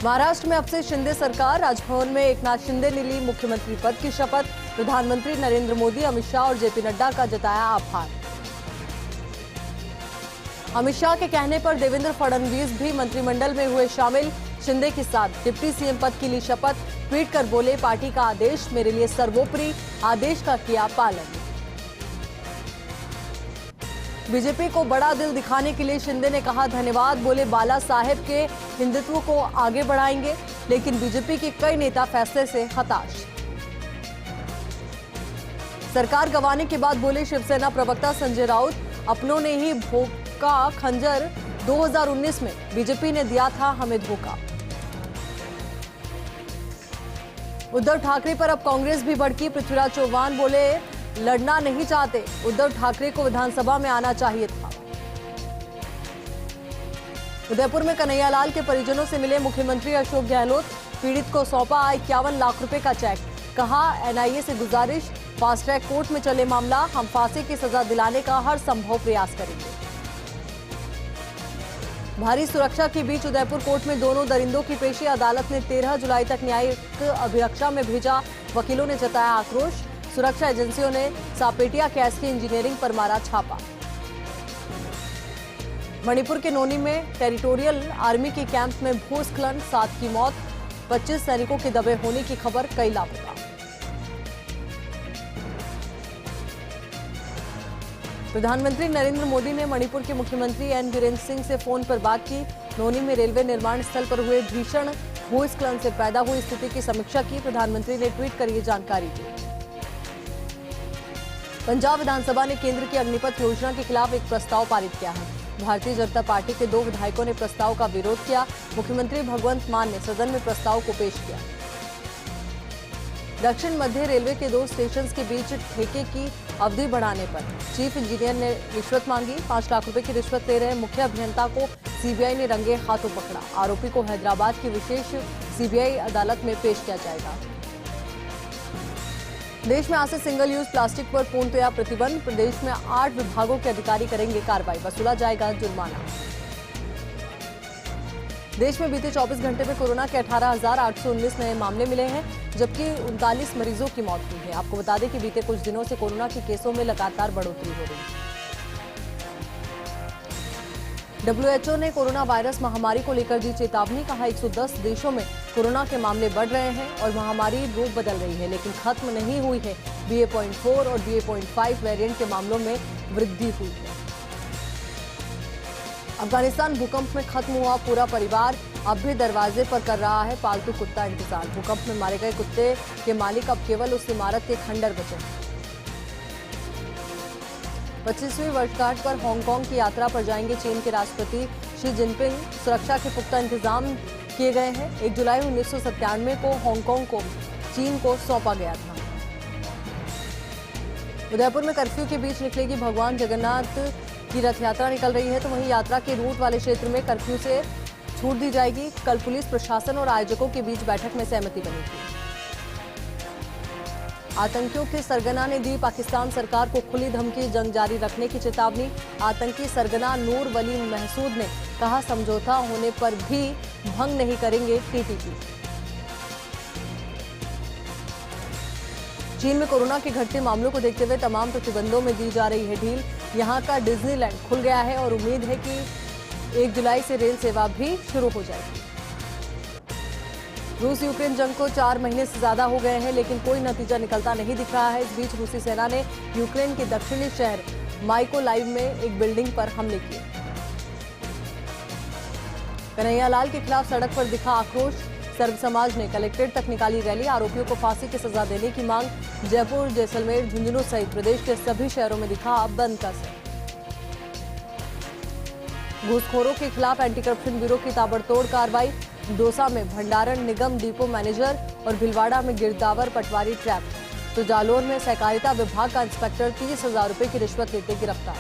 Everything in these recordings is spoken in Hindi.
महाराष्ट्र में अब से शिंदे सरकार। राजभवन में एकनाथ शिंदे ने ली मुख्यमंत्री पद की शपथ। प्रधानमंत्री नरेंद्र मोदी, अमित शाह और जेपी नड्डा का जताया आभार। अमित शाह के कहने पर देवेंद्र फडणवीस भी मंत्रिमंडल में हुए शामिल। शिंदे के साथ डिप्टी सीएम पद की ली शपथ। ट्वीट कर बोले, पार्टी का आदेश मेरे लिए सर्वोपरि, आदेश का किया पालन। बीजेपी को बड़ा दिल दिखाने के लिए शिंदे ने कहा धन्यवाद। बोले, बाला साहेब के हिंदुत्व को आगे बढ़ाएंगे। लेकिन बीजेपी के कई नेता फैसले से हताश। सरकार गंवाने के बाद बोले शिवसेना प्रवक्ता संजय राउत, अपनों ने ही भोंका खंजर। 2019 में बीजेपी ने दिया था हमें धोखा। उद्धव ठाकरे पर अब कांग्रेस भी भड़की। पृथ्वीराज चौहान बोले, लड़ना नहीं चाहते, उद्धव ठाकरे को विधानसभा में आना चाहिए था। उदयपुर में कन्हैयालाल के परिजनों से मिले मुख्यमंत्री अशोक गहलोत। पीड़ित को सौंपा 51 लाख रुपए का चेक। कहा, एनआईए से गुजारिश, फास्ट ट्रैक कोर्ट में चले मामला, हम फांसी की सजा दिलाने का हर संभव प्रयास करेंगे। भारी सुरक्षा के बीच उदयपुर कोर्ट में दोनों दरिंदों की पेशी। अदालत ने 13 जुलाई तक न्यायिक अभिरक्षा में भेजा। वकीलों ने जताया आक्रोश। सुरक्षा एजेंसियों ने सापेटिया कैस की इंजीनियरिंग पर मारा छापा। मणिपुर के नोनी में टेरिटोरियल आर्मी के कैंप में भूस्खलन, 7 की मौत। 25 सैनिकों के दबे होने की खबर, कई लापता। प्रधानमंत्री नरेंद्र मोदी ने मणिपुर के मुख्यमंत्री एन बीरेंद्र सिंह से फोन पर बात की। नोनी में रेलवे निर्माण स्थल पर हुए भीषण भूस्खलन से पैदा हुई स्थिति की समीक्षा की। प्रधानमंत्री ने ट्वीट कर ये जानकारी दी। पंजाब विधानसभा ने केंद्र की अग्निपथ योजना के खिलाफ एक प्रस्ताव पारित किया है। भारतीय जनता पार्टी के 2 विधायकों ने प्रस्ताव का विरोध किया। मुख्यमंत्री भगवंत मान ने सदन में प्रस्ताव को पेश किया। दक्षिण मध्य रेलवे के 2 स्टेशन के बीच ठेके की अवधि बढ़ाने पर चीफ इंजीनियर ने रिश्वत मांगी। 5 लाख रुपए की रिश्वत ले रहे मुख्य अभियंता को सीबीआई ने रंगे हाथों पकड़ा। आरोपी को हैदराबाद की विशेष सीबीआई अदालत में पेश किया जाएगा। देश में आज से सिंगल यूज प्लास्टिक पर पूर्णतया प्रतिबंध। प्रदेश में 8 विभागों के अधिकारी करेंगे कार्रवाई, वसूला जाएगा जुर्माना। देश में बीते 24 घंटे में कोरोना के 18,819 नए मामले मिले हैं, जबकि 39 मरीजों की मौत हुई है। आपको बता दें कि बीते कुछ दिनों से कोरोना के केसों में लगातार बढ़ोतरी हो रही है। WHO ने कोरोना वायरस महामारी को लेकर दी चेतावनी। कहा, 110 देशों में कोरोना के मामले बढ़ रहे हैं और महामारी रूप बदल रही है, लेकिन खत्म नहीं हुई है। BA.4 और BA.5 वेरिएंट के मामलों में वृद्धि हुई है। अफगानिस्तान भूकंप में खत्म हुआ पूरा परिवार, अब भी दरवाजे पर कर रहा है पालतू कुत्ता इंतजार। भूकंप में मारे गए कुत्ते के मालिक अब केवल उस इमारत के खंडर बचे। 25वीं वर्षगांठ पर हांगकांग की यात्रा पर जाएंगे चीन के राष्ट्रपति शी जिनपिंग। सुरक्षा के पुख्ता इंतजाम किए गए हैं। 1 जुलाई 1997 को हांगकांग को चीन को सौंपा गया था। उदयपुर में कर्फ्यू के बीच निकलेगी भगवान जगन्नाथ की रथ यात्रा निकल रही है, तो वहीं यात्रा के रूट वाले क्षेत्र में कर्फ्यू से छूट दी जाएगी। कल पुलिस प्रशासन और आयोजकों के बीच बैठक में सहमति बनी थी। आतंकियों के सरगना ने दी पाकिस्तान सरकार को खुली धमकी, जंग जारी रखने की चेतावनी। आतंकी सरगना नूर वली महसूद ने कहा, समझौता होने पर भी भंग नहीं करेंगे टीटीपी। चीन में कोरोना के घटते मामलों को देखते हुए तमाम प्रतिबंधों में दी जा रही है ढील। यहां का डिज्नीलैंड खुल गया है और उम्मीद है कि 1 जुलाई से रेल सेवा भी शुरू हो जाएगी। रूस यूक्रेन जंग को 4 महीने से ज्यादा हो गए हैं, लेकिन कोई नतीजा निकलता नहीं दिख रहा है। इस बीच रूसी सेना ने यूक्रेन के दक्षिणी शहर माइकोलाइव में एक बिल्डिंग पर हमले किए। कन्हैयालाल के खिलाफ सड़क पर दिखा आक्रोश। सर्व समाज ने कलेक्ट्रेट तक निकाली रैली। आरोपियों को फांसी की सजा देने की मांग। जयपुर, जैसलमेर, झुंझुनू सहित प्रदेश के सभी शहरों में दिखा बंद का असर। घूसखोरों के खिलाफ एंटी करप्शन ब्यूरो की ताबड़तोड़ कार्रवाई। दौसा में भंडारण निगम डिपो मैनेजर और भिलवाड़ा में गिरदावर पटवारी ट्रैप। तो जालोर में सहकारिता विभाग का इंस्पेक्टर 30,000 रुपए की रिश्वत लेते गिरफ्तार।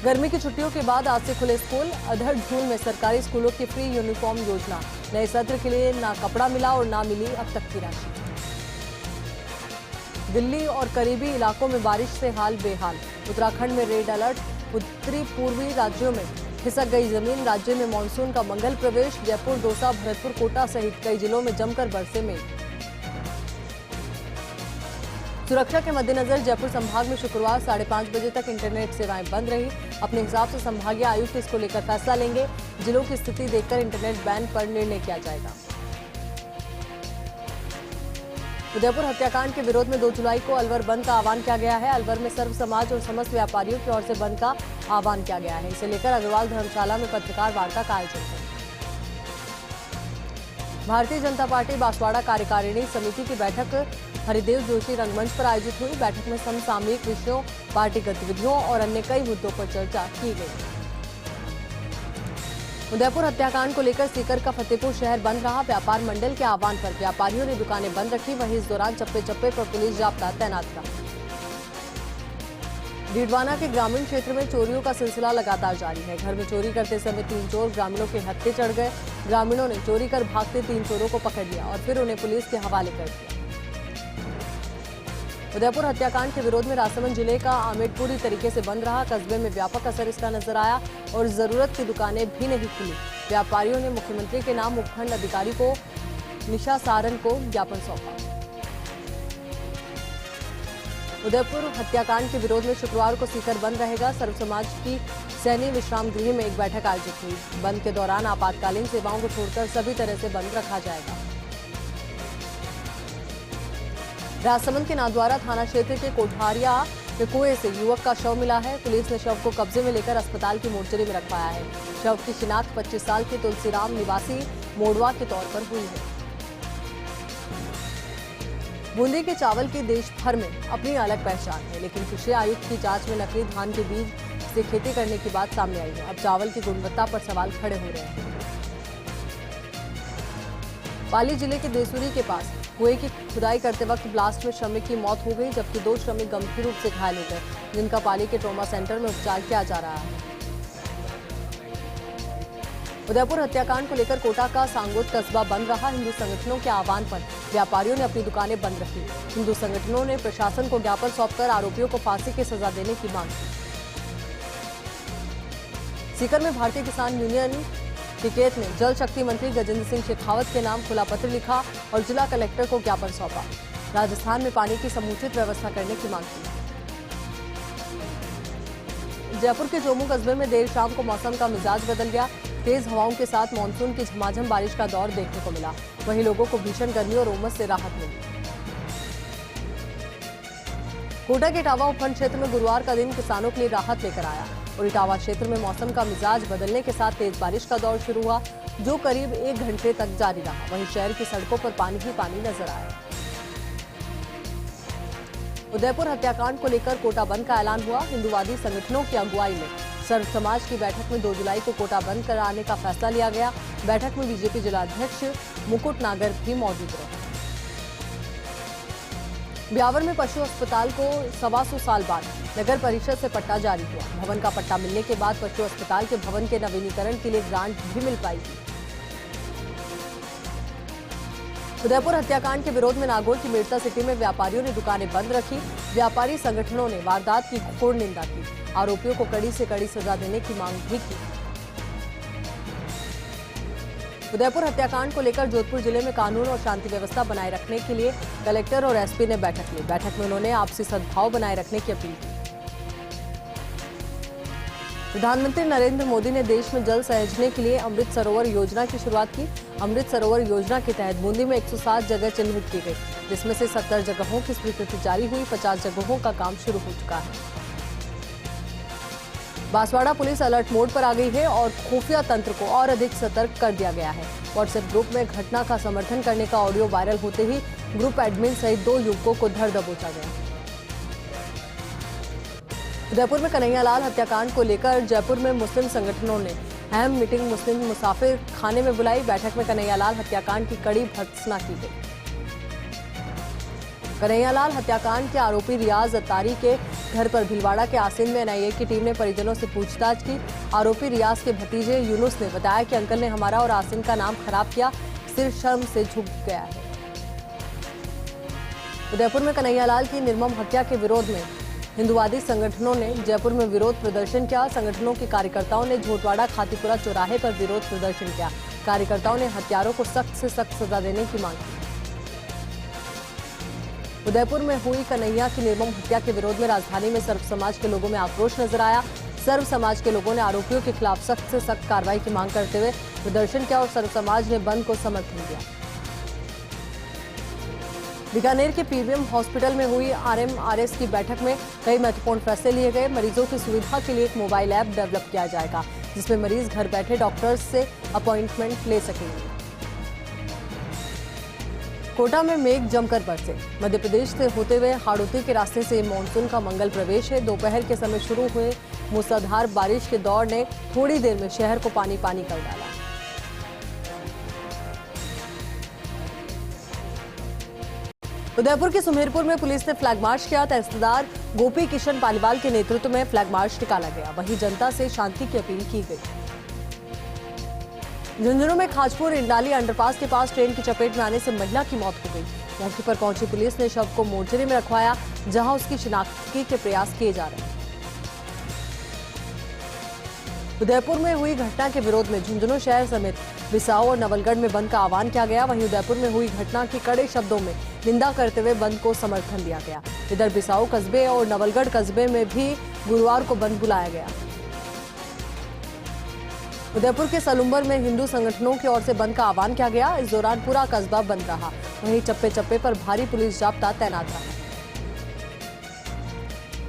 गर्मी की छुट्टियों के बाद आज से खुले स्कूल। अधर झूल में सरकारी स्कूलों की फ्री यूनिफॉर्म योजना। नए सत्र के लिए ना कपड़ा मिला और ना मिली अब तक की राशि। दिल्ली और करीबी इलाकों में बारिश से हाल बेहाल। उत्तराखंड में रेड अलर्ट। उत्तरी पूर्वी राज्यों में खिसक गई जमीन, राज्य में मानसून का मंगल प्रवेश। जयपुर, दौसा, भरतपुर, कोटा सहित कई जिलों में जमकर बरसे मेघ। सुरक्षा के मद्देनजर जयपुर संभाग में शुक्रवार 5:30 बजे तक इंटरनेट सेवाएं बंद रही। अपने हिसाब से संभागीय आयुक्त इसको लेकर फैसला लेंगे। जिलों की स्थिति देखकर इंटरनेट बैन पर निर्णय किया जाएगा। उदयपुर हत्याकांड के विरोध में 2 जुलाई को अलवर बंद का आह्वान किया गया है। अलवर में सर्व समाज और समस्त व्यापारियों की ओर से बंद का आह्वान किया गया है। इसे लेकर अग्रवाल धर्मशाला में पत्रकार वार्ता का आयोजन है। भारतीय जनता पार्टी बांसवाड़ा कार्यकारिणी समिति की बैठक हरिदेव जोशी रंगमंच पर आयोजित हुई। बैठक में समसामयिक विषयों, पार्टी गतिविधियों और अन्य कई मुद्दों पर चर्चा की गई। उदयपुर हत्याकांड को लेकर सीकर का फतेहपुर शहर बंद रहा। व्यापार मंडल के आह्वान पर व्यापारियों ने दुकानें बंद रखी। वहीं इस दौरान चप्पे चप्पे पर पुलिस जाब्ता तैनात रहा। डीडवाना के ग्रामीण क्षेत्र में चोरियों का सिलसिला लगातार जारी है। घर में चोरी करते समय 3 चोर ग्रामीणों के हत्थे चढ़ गए। ग्रामीणों ने चोरी कर भागते 3 चोरों को पकड़ लिया और फिर उन्हें पुलिस के हवाले कर दिया। उदयपुर हत्याकांड के विरोध में राजसमंद जिले का आमेट पूरी तरीके से बंद रहा। कस्बे में व्यापक असर इसका नजर आया और जरूरत की दुकानें भी नहीं खुली। व्यापारियों ने मुख्यमंत्री के नाम उपखंड अधिकारी को निशा सारन को ज्ञापन सौंपा। उदयपुर हत्याकांड के विरोध में शुक्रवार को सीकर बंद रहेगा। सर्व समाज की सैनी विश्राम गृह में एक बैठक आयोजित हुई। बंद के दौरान आपातकालीन सेवाओं को छोड़कर सभी तरह से बंद रखा जाएगा। राजसमंद के नाथद्वारा थाना क्षेत्र के कोठारिया के कुएं से युवक का शव मिला है। पुलिस ने शव को कब्जे में लेकर अस्पताल की मोर्चरी में रखवाया है। शव की शिनाख्त 25 साल के तुलसीराम निवासी मोड़वा के तौर पर हुई है। बूंदी के चावल की देश भर में अपनी अलग पहचान है, लेकिन कृषि आयुक्त की जांच में नकली धान के बीज से खेती करने की बात सामने आई है। अब चावल की गुणवत्ता पर सवाल खड़े हो रहे हैं। पाली जिले के देसूरी के पास कुएं की खुदाई करते वक्त ब्लास्ट में श्रमिक की मौत हो गई, जबकि 2 श्रमिक गंभीर रूप से घायल हो गए, जिनका पाली के ट्रॉमा सेंटर में उपचार किया जा रहा है। उदयपुर हत्याकांड को लेकर कोटा का सांगोद कस्बा बंद रहा। हिंदू संगठनों के आह्वान पर व्यापारियों ने अपनी दुकानें बंद रखी। हिंदू संगठनों ने प्रशासन को ज्ञापन सौंपकर आरोपियों को फांसी की सजा देने की मांग की। सीकर में भारतीय किसान यूनियन टिकैत ने जल शक्ति मंत्री गजेंद्र सिंह शेखावत के नाम खुला पत्र लिखा और जिला कलेक्टर को ज्ञापन सौंपा। राजस्थान में पानी की समुचित व्यवस्था करने की मांग की। जयपुर के जोमू कस्बे में देर शाम को मौसम का मिजाज बदल गया। तेज हवाओं के साथ मानसून की झमाझम बारिश का दौर देखने को मिला। वहीं लोगों को भीषण गर्मी और उमस से राहत मिली। कोटा के इटावा उपखंड क्षेत्र में गुरुवार का दिन किसानों के लिए राहत लेकर आया और इटावा क्षेत्र में मौसम का मिजाज बदलने के साथ तेज बारिश का दौर शुरू हुआ, जो करीब 1 घंटे तक जारी रहा। वहीं शहर की सड़कों पर पानी ही पानी नजर आया। उदयपुर हत्याकांड को लेकर कोटा बंद का ऐलान हुआ। हिंदूवादी संगठनों की अगुवाई में सर्व समाज की बैठक में 2 जुलाई को कोटा बंद कराने का फैसला लिया गया। बैठक में बीजेपी जिलाध्यक्ष मुकुट नागर भी मौजूद रहे। ब्यावर में पशु अस्पताल को 125 साल बाद नगर परिषद से पट्टा जारी हुआ। भवन का पट्टा मिलने के बाद पशु अस्पताल के भवन के नवीनीकरण के लिए ग्रांट भी मिल पाएगी। उदयपुर हत्याकांड के विरोध में नागौर की मेड़ता सिटी में व्यापारियों ने दुकानें बंद रखी। व्यापारी संगठनों ने वारदात की घोर निंदा की। आरोपियों को कड़ी से कड़ी सजा देने की मांग भी की। उदयपुर हत्याकांड को लेकर जोधपुर जिले में कानून और शांति व्यवस्था बनाए रखने के लिए कलेक्टर और एसपी ने बैठक ली। बैठक में उन्होंने आपसी सद्भाव बनाए रखने की अपील की। प्रधानमंत्री नरेंद्र मोदी ने देश में जल सहेजने के लिए अमृत सरोवर योजना की शुरुआत की। अमृत सरोवर योजना के तहत बूंदी में 107 जगह चिन्हित की गई, जिसमें से 70 जगहों की स्वीकृति जारी हुई। 50 जगहों का काम शुरू हो चुका है। बांसवाड़ा पुलिस अलर्ट मोड पर आ गई है और खुफिया तंत्र को और अधिक सतर्क कर दिया गया है। व्हाट्सएप ग्रुप में घटना का समर्थन करने का ऑडियो वायरल होते ही ग्रुप एडमिन सहित 2 युवकों को धर दबोचा गया। उदयपुर में कन्हैयालाल हत्याकांड को लेकर जयपुर में मुस्लिम संगठनों ने अहम मीटिंग मुस्लिम मुसाफिर खाने में बुलाई। बैठक में कन्हैयालाल हत्याकांड की कड़ी भर्त्सना की गई। कन्हैयालाल हत्याकांड के आरोपी रियाज अत्तारी के घर पर भीलवाड़ा के आसिन में एनआईए की टीम ने परिजनों से पूछताछ की। आरोपी रियाज के भतीजे यूनुस ने बताया कि अंकल ने हमारा और आसिन का नाम खराब किया, सिर शर्म से झुक गया है। उदयपुर में कन्हैयालाल की निर्मम हत्या के विरोध में हिंदुवादी संगठनों ने जयपुर में विरोध प्रदर्शन किया। संगठनों के कार्यकर्ताओं ने झोटवाड़ा खातीपुरा चौराहे पर विरोध प्रदर्शन किया। कार्यकर्ताओं ने हत्यारों को सख्त से सख्त सजा देने की मांग की। उदयपुर में हुई कन्हैया की निर्मम हत्या के विरोध में राजधानी में सर्व समाज के लोगों में आक्रोश नजर आया। सर्व समाज के लोगों ने आरोपियों के खिलाफ सख्त से सख्त कार्रवाई की मांग करते हुए प्रदर्शन किया और सर्व समाज ने बंद को समर्थन दिया। बीकानेर के पीबीएम हॉस्पिटल में हुई आरएमआरएस की बैठक में कई महत्वपूर्ण फैसले लिए गए। मरीजों की सुविधा के लिए एक मोबाइल ऐप डेवलप किया जाएगा, जिसमें मरीज घर बैठे डॉक्टर्स से अपॉइंटमेंट ले सकेंगे। कोटा में मेघ जमकर बरसे। मध्य प्रदेश से होते हुए हाड़ौती के रास्ते से मानसून का मंगल प्रवेश है। दोपहर के समय शुरू हुए मूसलाधार बारिश के दौर ने थोड़ी देर में शहर को पानी पानी कर डाला। उदयपुर के सुमेरपुर में पुलिस ने फ्लैग मार्च किया। तहसीलदार गोपी किशन पालीवाल के नेतृत्व में फ्लैग मार्च निकाला गया। वहीं जनता से शांति की अपील की गई। झुंझुनू में खाजपुर इंडाली अंडरपास के पास ट्रेन की चपेट में आने से महिला की मौत हो गई। मौके पर पहुंची पुलिस ने शव को मोर्चरी में रखवाया, जहां उसकी शिनाख्त के प्रयास किए जा रहे हैं। उदयपुर में हुई घटना के विरोध में झुंझुनू शहर समेत बिसाऊ और नवलगढ़ में बंद का आह्वान किया गया। वहीं उदयपुर में हुई घटना की कड़े शब्दों में निंदा करते हुए बंद को समर्थन दिया गया। इधर बिसाऊ कस्बे और नवलगढ़ कस्बे में भी गुरुवार को बंद बुलाया गया। उदयपुर के सलुम्बर में हिंदू संगठनों की ओर से बंद का आह्वान किया गया। इस दौरान पूरा कस्बा बंद रहा। वहीं चप्पे चप्पे पर भारी पुलिस जाब्ता तैनात रहा।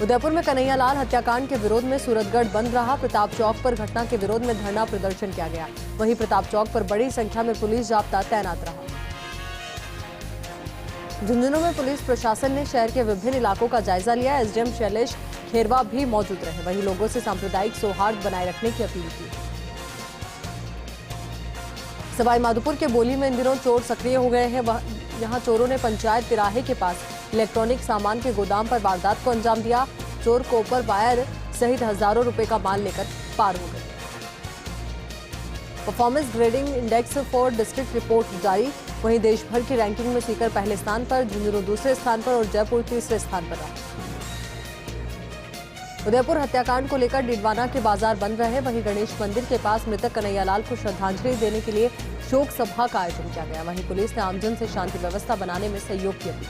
उदयपुर में कन्हैयालाल हत्याकांड के विरोध में सूरतगढ़ बंद रहा। प्रताप चौक पर घटना के विरोध में धरना प्रदर्शन किया गया। वहीं प्रताप चौक पर बड़ी संख्या में पुलिस जाब्ता तैनात रहा। झुंझुनू में पुलिस प्रशासन ने शहर के विभिन्न इलाकों का जायजा लिया। एसडीएम शैलेश खेरवा भी मौजूद रहे। वहीं लोगों से सांप्रदायिक सौहार्द बनाए रखने की अपील की। सवाई माधोपुर के बोली में इन दिनों चोर सक्रिय हो गए हैं। यहां चोरों ने पंचायत तिराहे के पास इलेक्ट्रॉनिक सामान के गोदाम पर वारदात को अंजाम दिया। चोर कॉपर वायर सहित हजारों रुपए का माल लेकर पार हो गए। Performance grading index for district report जारी। वहीं देश भर की रैंकिंग में सीकर पहले स्थान पर, झुंझुनू दूसरे स्थान पर और जयपुर तीसरे स्थान पर रहा। उदयपुर हत्याकांड को लेकर डिडवाना के बाजार बंद रहे। वहीं गणेश मंदिर के पास मृतक कन्हैयालाल को श्रद्धांजलि देने के लिए शोक सभा का आयोजन किया गया। वहीं पुलिस ने आमजन से शांति व्यवस्था बनाने में सहयोग की अपील।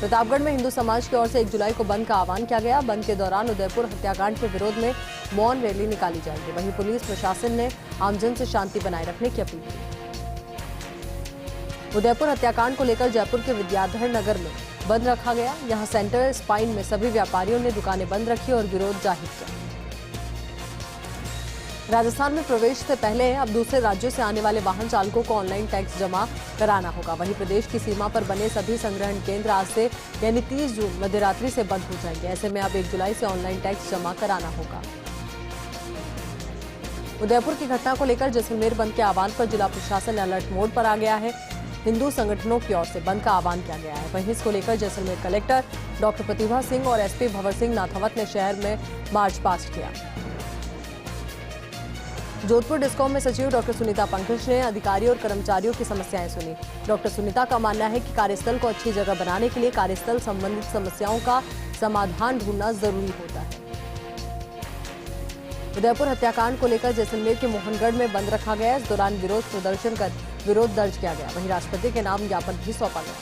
प्रतापगढ़ में हिंदू समाज की ओर से 1 जुलाई को बंद का आह्वान किया गया। बंद के दौरान उदयपुर हत्याकांड के विरोध में मौन रैली निकाली जाएगी। वहीं पुलिस प्रशासन ने आमजन से शांति बनाए रखने की अपील की। उदयपुर हत्याकांड को लेकर जयपुर के विद्याधर नगर में बंद रखा गया। यहां सेंटर स्पाइन में सभी व्यापारियों ने दुकानें बंद रखी और विरोध जाहिर किया। राजस्थान में प्रवेश से पहले अब दूसरे राज्यों से आने वाले वाहन चालकों को ऑनलाइन टैक्स जमा कराना होगा। वहीं प्रदेश की सीमा पर बने सभी संग्रहण केंद्र आज से यानी 30 जून मध्यरात्रि से बंद हो जाएंगे। ऐसे में अब 1 जुलाई से ऑनलाइन टैक्स जमा कराना होगा। उदयपुर की घटना को लेकर जैसलमेर बंद के आह्वान पर जिला प्रशासन अलर्ट मोड पर आ गया है। हिंदू संगठनों की ओर से बंद का आह्वान किया गया है। वहीं इसको लेकर जैसलमेर कलेक्टर डॉक्टर प्रतिभा सिंह और एसपी भंवर सिंह नाथावत ने शहर में मार्च पास्ट किया। जोधपुर डिस्कॉम में सचिव डॉक्टर सुनीता पंकज ने अधिकारियों और कर्मचारियों की समस्याएं सुनी। डॉक्टर सुनीता का मानना है कि कार्यस्थल को अच्छी जगह बनाने के लिए कार्यस्थल संबंधित समस्याओं का समाधान ढूंढना जरूरी होता है। उदयपुर हत्याकांड को लेकर जैसलमेर के मोहनगढ़ में बंद रखा गया। इस दौरान विरोध प्रदर्शन कर विरोध दर्ज किया गया। वहीं राष्ट्रपति के नाम ज्ञापन भी सौंपा गया।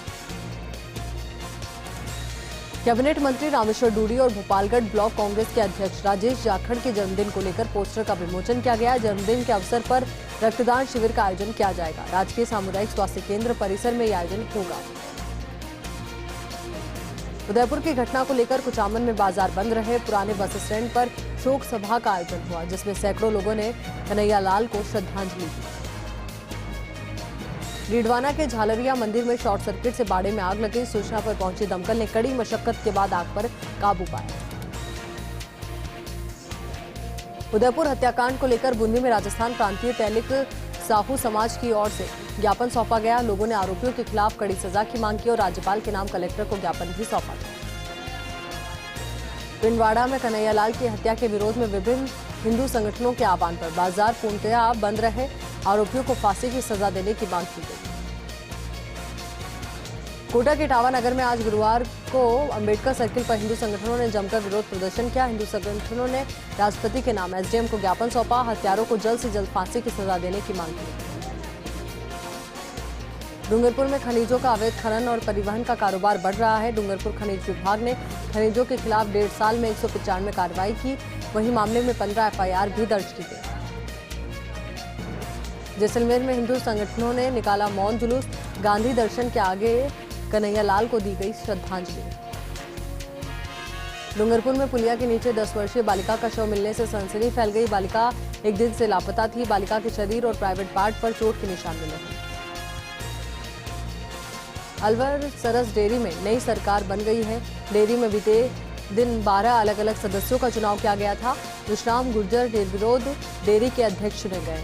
कैबिनेट मंत्री रामेश्वर डूडी और भोपालगढ़ ब्लॉक कांग्रेस के अध्यक्ष राजेश जाखड़ के जन्मदिन को लेकर पोस्टर का विमोचन किया गया। जन्मदिन के अवसर पर रक्तदान शिविर का आयोजन किया जाएगा। राजकीय सामुदायिक स्वास्थ्य केंद्र परिसर में यह आयोजन होगा। उदयपुर की घटना को लेकर कुचामन में बाजार बंद रहे। पुराने बस स्टैंड पर शोक सभा का आयोजन हुआ, जिसमें सैकड़ों लोगों ने कन्हैयालाल को श्रद्धांजलि दी। डीडवाना के झालरिया मंदिर में शॉर्ट सर्किट से बाड़े में आग लगी। सूचना पर पहुंची दमकल ने कड़ी मशक्कत के बाद आग पर काबू पाया। उदयपुर हत्याकांड को लेकर बूंदी में राजस्थान प्रांतीय तैलिक साहू समाज की ओर से ज्ञापन सौंपा गया। लोगों ने आरोपियों के खिलाफ कड़ी सजा की मांग की और राज्यपाल के नाम कलेक्टर को ज्ञापन भी सौंपा गया। पिंडवाड़ा में कन्हैयालाल की हत्या के विरोध में विभिन्न हिंदू संगठनों के आह्वान पर बाजार पूर्णतया बंद रहे। आरोपियों को फांसी की सजा देने की मांग की गई। कोटा के इटावा नगर में आज गुरुवार को अंबेडकर सर्किल पर हिंदू संगठनों ने जमकर विरोध प्रदर्शन किया। हिंदू संगठनों ने राष्ट्रपति के नाम एसडीएम को ज्ञापन सौंपा। हत्यारों को जल्द से जल्द फांसी की सजा देने की मांग की। डूंगरपुर में खनिजों का अवैध खनन और परिवहन का कारोबार बढ़ रहा है। डूंगरपुर खनिज विभाग ने खनिजों के खिलाफ 1.5 साल में 195 कार्रवाई की। वहीं मामले में 15 एफआईआर भी दर्ज की गई। जैसलमेर में हिंदू संगठनों ने निकाला मौन जुलूस। गांधी दर्शन के आगे कन्हैयालाल को दी गई श्रद्धांजलि। डूंगरपुर में पुलिया के नीचे 10 वर्षीय बालिका का शव मिलने से सनसनी फैल गई। बालिका एक दिन से लापता थी। बालिका के शरीर और प्राइवेट पार्ट पर चोट के निशान मिले हैं। अलवर सरस डेयरी में नई सरकार बन गई है। डेयरी में बीते दिन 12 अलग अलग सदस्यों का चुनाव किया गया था। विश्राम गुर्जर निर्विरोध डेयरी के अध्यक्ष चुने गए।